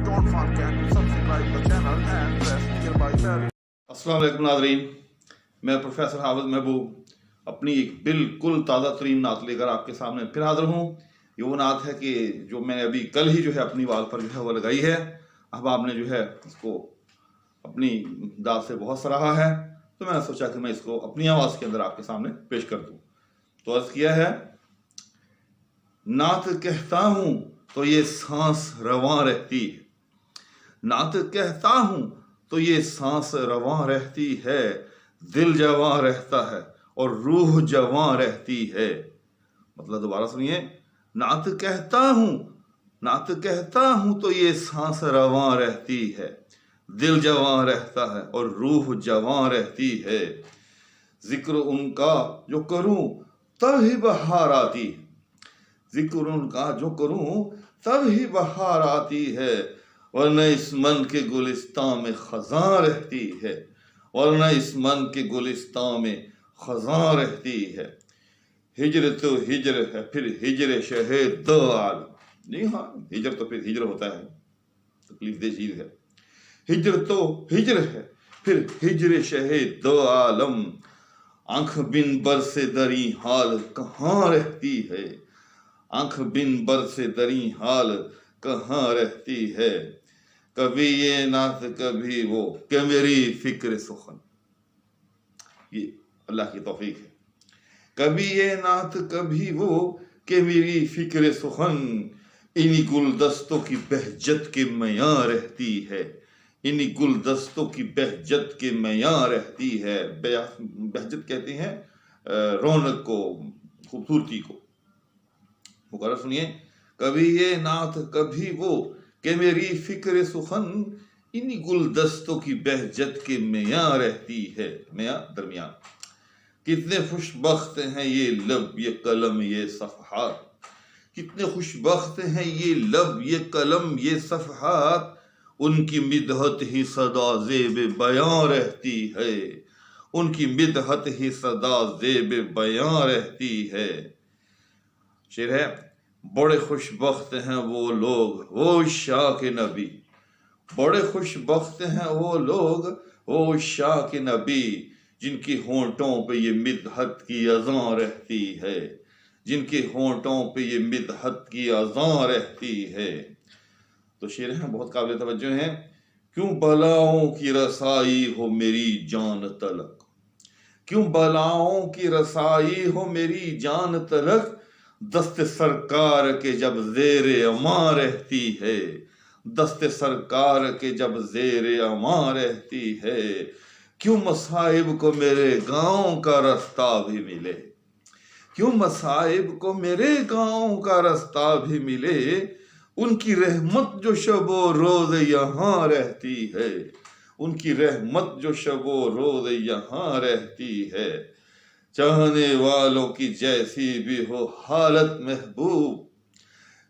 don't forget to subscribe the channel and press nearby bell. अस्सलाम वालेकुम नाज़रीन, मैं प्रोफेसर हाफिज़ महबूब अपनी एक बिल्कुल ताज़ा तरीन नात लेकर आपके सामने फिर हाज़िर हूँ। ये वो नात है कि जो मैंने अभी कल ही जो है अपनी वाल पर जो है वो लगाई है। अब आपने जो है इसको अपनी दाद से बहुत सराहा है, तो मैंने सोचा कि मैं इसको अपनी आवाज़ के अंदर आपके सामने पेश कर दूँ। तो अर्ज़ किया है, नात कहता हूँ तो ये सांस रवां रहती है, नात कहता हूँ तो ये सांस रवां रहती है, दिल जवां रहता है और रूह जवां रहती है। मतलब दोबारा सुनिए, नात कहता हूँ तो ये सांस रवां रहती है, दिल जवां रहता है और रूह जवां रहती है। जिक्र उनका जो करूँ तब ही बहार आती है, जिक्र उनका जो करूँ तब ही बहार आती है, वरना इस मन के गुलिस्तान में खज़ां रहती है, वरना इस मन के गुलिस्तान में खज़ां रहती है। हिजर तो हिजर है फिर हिजर शहे दो आलम। जी हाँ, हिजर तो फिर हिजर होता है, तकलीफ दे चीज़ है। हिजर तो हिजर है फिर हिजर शहे दो आलम, आंख बिन बर से दरी हाल कहाँ रहती है, आंख बिन बर से दरी हाल कहाँ रहती है। कभी ये नात कभी वो कि मेरी फिक्र सुखन, ये अल्लाह की तौफीक है। कभी ये नात कभी वो कि मेरी फिक्र सुखन, इन्हीं गुलदस्तों की बहजत के मयां रहती है, इन्हीं गुलदस्तों की बहजत के मयां रहती है। बहजत कहते हैं रौनक को, खूबसूरती को। मुकर्रर सुनिए, कभी ये नात कभी वो कि मेरी फिक्र सुखन, इन्हीं गुलदस्तों की बहजत के मयां रहती है, मयां दरमियान। कितने खुशबख्त हैं ये लब ये कलम ये सफ़हात, कितने खुशबख्त हैं ये लब ये कलम ये सफ़हात, उनकी मिदहत ही सदा ज़ेब बयां रहती है, उनकी मिदहत ही सदा ज़ेब बयां रहती है। शेर है, बड़े खुशबख्त हैं वो लोग वो शाह के नबी, बड़े खुशबख्त हैं वो लोग वो शाह के नबी, जिनकी होंठों पे ये मिदहत की अज़ां रहती है, जिनके होंठों पे ये मिदहत की अज़ां रहती है। तो शेर हैं बहुत काबिल तवज्जो हैं। क्यों बलाओं की रसाई हो मेरी जान तलक, क्यों बलाओं की रसाई हो मेरी जान तलक, दस्ते सरकार के जब ज़ेरे अमां रहती है, दस्ते सरकार के जब ज़ेरे अमां रहती है। क्यों मसाइब को मेरे गाँव का रास्ता भी मिले, क्यों मसाइब को मेरे गाँव का रास्ता भी मिले, उनकी रहमत जो शबो रोज़ यहाँ रहती है, उनकी रहमत जो शबो रोज़ यहाँ रहती है। चाहने वालों की जैसी भी हो हालत महबूब,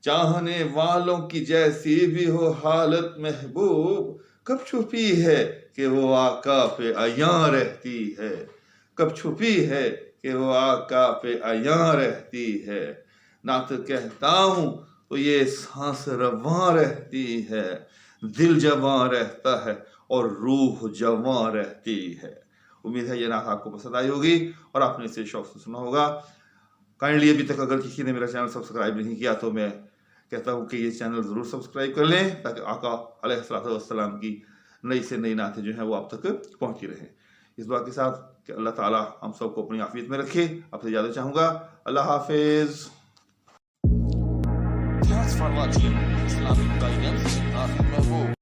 चाहने वालों की जैसी भी हो हालत महबूब, कब छुपी है कि वो आका पे अयां रहती है, कब छुपी है कि वो आका पे अयां रहती है। नात कहता हूँ तो ये सांस रवां रहती है, दिल जवां रहता है और रूह जवां रहती है। उम्मीद है ये नात आपको पसंद आई होगी और आपने इसे शौक से सुना होगा। काइंडली अभी तक अगर किसी ने मेरा चैनल सब्सक्राइब नहीं किया तो मैं कहता हूँ कि ये चैनल ज़रूर सब्सक्राइब कर लें, ताकि आका अलैहिस्सलातु वस्सलाम की नई से नई नातें जो हैं वो आप तक पहुँचती रहें। इस बात के साथ कि अल्लाह ताला हम सबको अपनी आफियत में रखे, आपसे ज़्यादा चाहूँगा। अल्लाह हाफिज़। Thanks for watching Islamic Guidance with Hafiz Mahbub.